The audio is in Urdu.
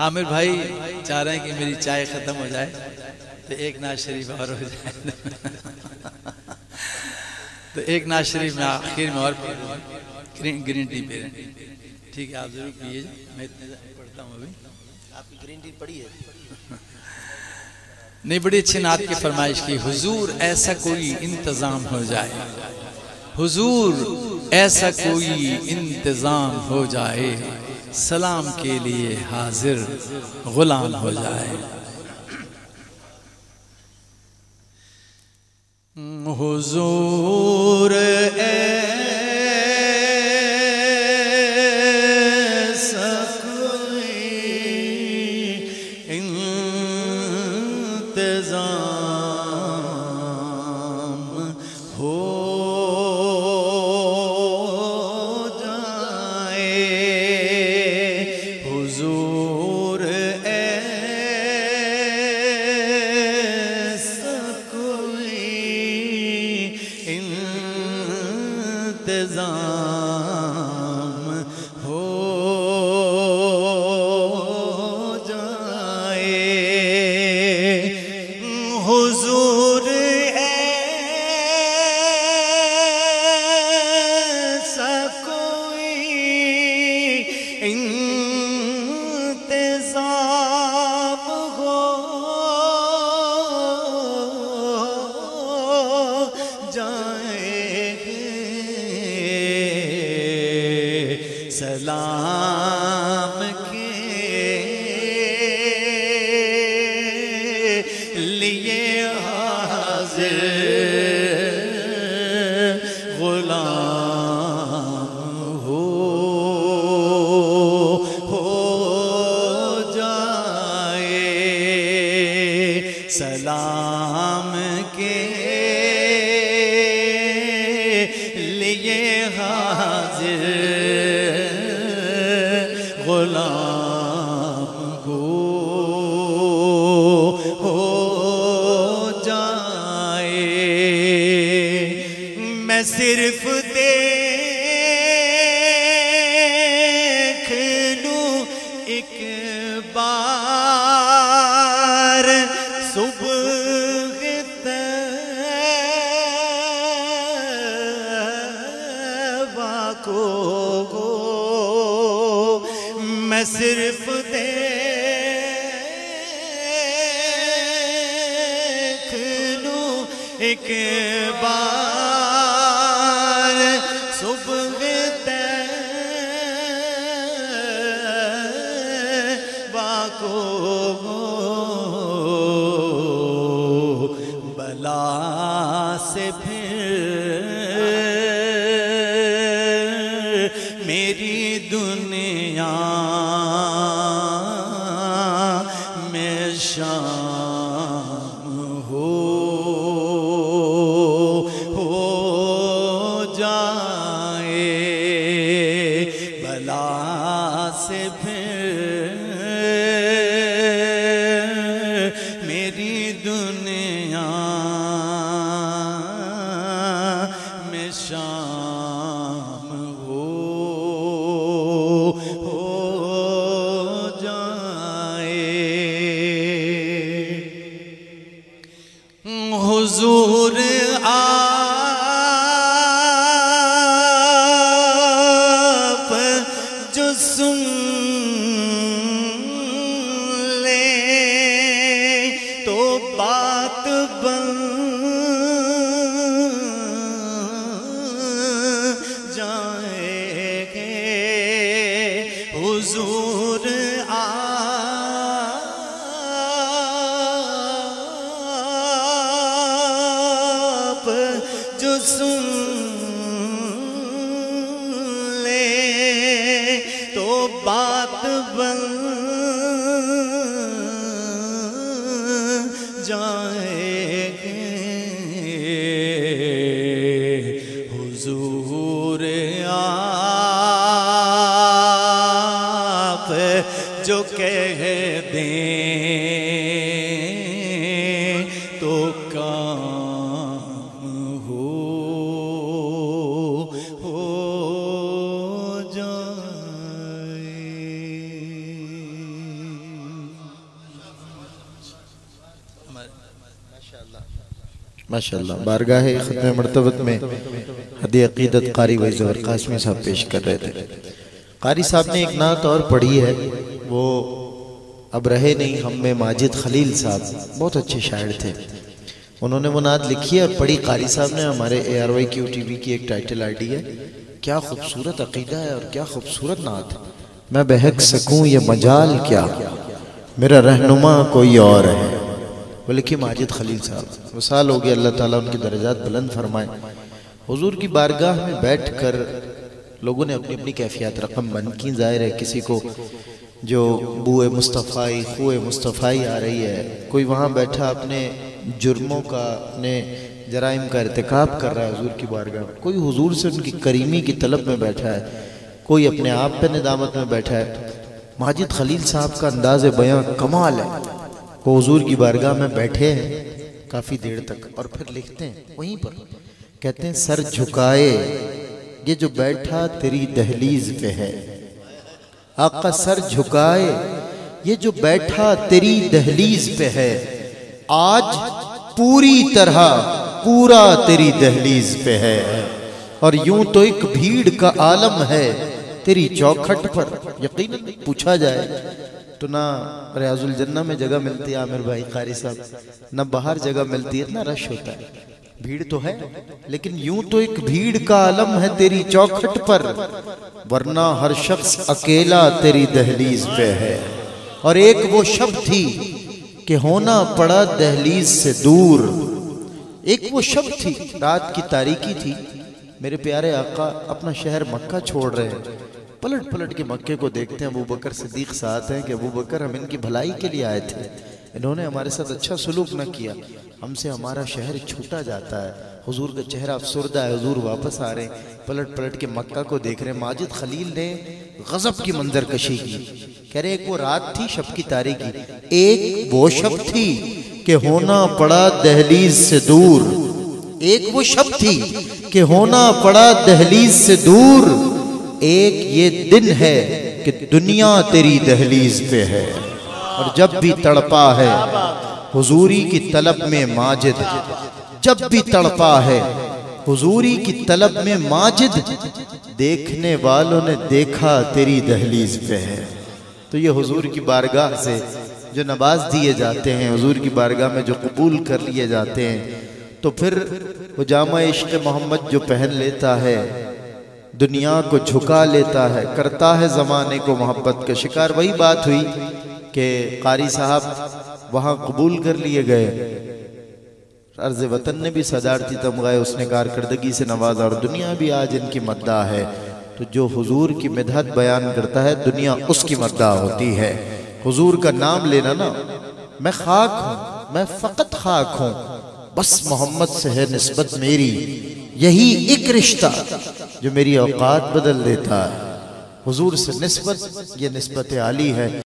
عامر بھائی چاہ رہے ہیں کہ میری چائے ختم ہو جائے تو ایک ناز شریف اور ہو جائے تو ایک ناز شریف میں آخر میں اور گرین ٹی پی رہے ہیں. ٹھیک ہے آپ ضرور پیئے. میں اتنے پڑھتا ہوں ابھی. آپ کی گرین ٹی پڑی ہے؟ نہیں بڑی اچھی نعت کی فرمائش کی. حضور ایسا کوئی انتظام ہو جائے, حضور ایسا کوئی انتظام ہو جائے, سلام کے لیے حاضر غلام ہو جائے. حضور ایسا کوئی انتظام ہو جائے, حضور ایسا کوئی انتظام ہو جائے, حضور ایسا کوئی انتظام ہو جائے, سلام کے لیے حاضر غلام ہو جائے, سلام کے لیے حاضر غلام ہو جائے. میں صرف دیکھ لوں ایک بار صبح طیبہ کو, میں صرف دیکھ لوں ایک بار صبح طیبہ کو, بلا سے پھر میری دنیا میں شام ہو جائے, بلا سے پھر میری دنیا میں شام ہو جائے. حضور آپ جو سن لیں تو بات بن جائے گے, حضور آپ جو سن لیں تو بات بن جائے گے, حضور آپ جو کہہ دیں تو کام ہو جائے. ماشاءاللہ بارگاہ ختم مرتبت میں ہدیہ عقیدت قاری وحید زفر قاسمی صاحب پیش کر رہے تھے۔ قاری صاحب نے ایک نعت اور پڑھی ہے، وہ اب رہے نہیں ہم میں، ماجد خلیل صاحب بہت اچھے شاعر تھے، انہوں نے وہ نعت لکھی ہے اور پڑھی قاری صاحب نے۔ ہمارے ARYQ TV کی ایک ٹائٹل آئی ہے، کیا خوبصورت عقیدہ ہے اور کیا خوبصورت نعت ہے۔ میں بہک سکوں یہ مجال کیا، میرا رہنما کوئی اور ہے، وہ لکھی ماجد خلیل صاحب، وصال ہو گیا، اللہ تعالیٰ ان کی درجات بلند فرمائے۔ حضور کی بارگاہ میں بیٹھ کر لوگوں نے اپنی اپنی کیفیات رقم بند کی، ظاہر ہے کسی کو جو بوئے مصطفی خوئے مصطفی آ رہی ہے، کوئی وہاں بیٹھا اپنے جرموں کا اپنے جرائم کا ارتکاب کر رہا ہے حضور کی بارگاہ میں، کوئی حضور سے ان کی کریمی کی طلب میں بیٹھا ہے، کوئی اپنے آپ پہ ندامت میں بیٹھا ہے۔ ماجد خلیل صاحب کا انداز بیاں کمال ہے، وہ حضور کی بارگاہ میں بیٹھے ہیں کافی دیر تک اور پھر لکھتے ہیں وہیں پر، کہتے ہیں سر جھکائے یہ جو بیٹھا تیری دہلیز پہ ہے، آقا سر جھکائے یہ جو بیٹھا تیری دہلیز پہ ہے، آج پوری طرح پورا تیری دہلیز پہ ہے، اور یوں تو ایک بھیڑ کا عالم ہے تیری چوکھٹ پر۔ یقیناً پوچھا جائے تو نہ ریاض الجنہ میں جگہ ملتی ہے عامر بھائی قاری صاحب، نہ باہر جگہ ملتی ہے، اتنا رش ہوتا ہے، بھیڑ تو ہے، لیکن یوں تو ایک بھیڑ کا عالم ہے تیری چوکھٹ پر، ورنہ ہر شخص اکیلا تیری دہلیز پہ ہے۔ اور ایک وہ شب تھی کہ ہونا پڑا دہلیز سے دور، ایک وہ شب تھی، رات کی تاریکی تھی، میرے پیارے آقا اپنا شہر مکہ چھوڑ رہے ہیں، پلٹ پلٹ کے مکے کو دیکھتے ہیں، ابو بکر صدیق ساتھ ہیں کہ ابو بکر ہم ان کی بھلائی کے لیے آئے تھے، انہوں نے ہمارے ساتھ اچھا سلوک نہ کیا، ہم سے ہمارا شہر چھوٹا جاتا ہے، حضور کا چہرہ افسردہ ہے، حضور واپس آ رہے ہیں، پلٹ پلٹ کے مکہ کو دیکھ رہے ہیں۔ ماجد خلیل نے غضب کی منظر کشی کی، کہہ رہے ایک وہ رات تھی شب کی تاریکی، ایک وہ شب تھی کہ ہونا پڑا دہلیز سے دور، ایک وہ شب تھی کہ ہونا پڑا دہلیز سے دور، ایک یہ دن ہے کہ دنیا تیری دہلیز پہ ہے۔ اور جب بھی تڑپا ہے حضوری کی طلب میں ماجد، جب بھی تڑپا ہے حضوری کی طلب میں ماجد، دیکھنے والوں نے دیکھا تیری دہلیز پہ ہے۔ تو یہ حضور کی بارگاہ سے جو نواز دیے جاتے ہیں، حضور کی بارگاہ میں جو قبول کر لیے جاتے ہیں، تو پھر وہ جامع عشق محمد جو پہن لیتا ہے، دنیا کو جھکا لیتا ہے، کرتا ہے زمانے کو محبت کا شکار۔ وہی بات ہوئی کہ قاری صاحب وہاں قبول کر لیے گئے، عرض وطن نے بھی صدارتی تمغہ اس نے کارکردگی سے نوازا، اور دنیا بھی آج ان کی مداح ہے۔ تو جو حضور کی مدحت بیان کرتا ہے دنیا اس کی مداح ہوتی ہے۔ حضور کا نام لینا نا، میں خاک ہوں، میں فقط خاک ہوں، بس محمد سے ہے نسبت میری، یہی ایک رشتہ جو میری اوقات بدل دیتا ہے۔ حضور سے نسبت یہ نسبت عالی ہے۔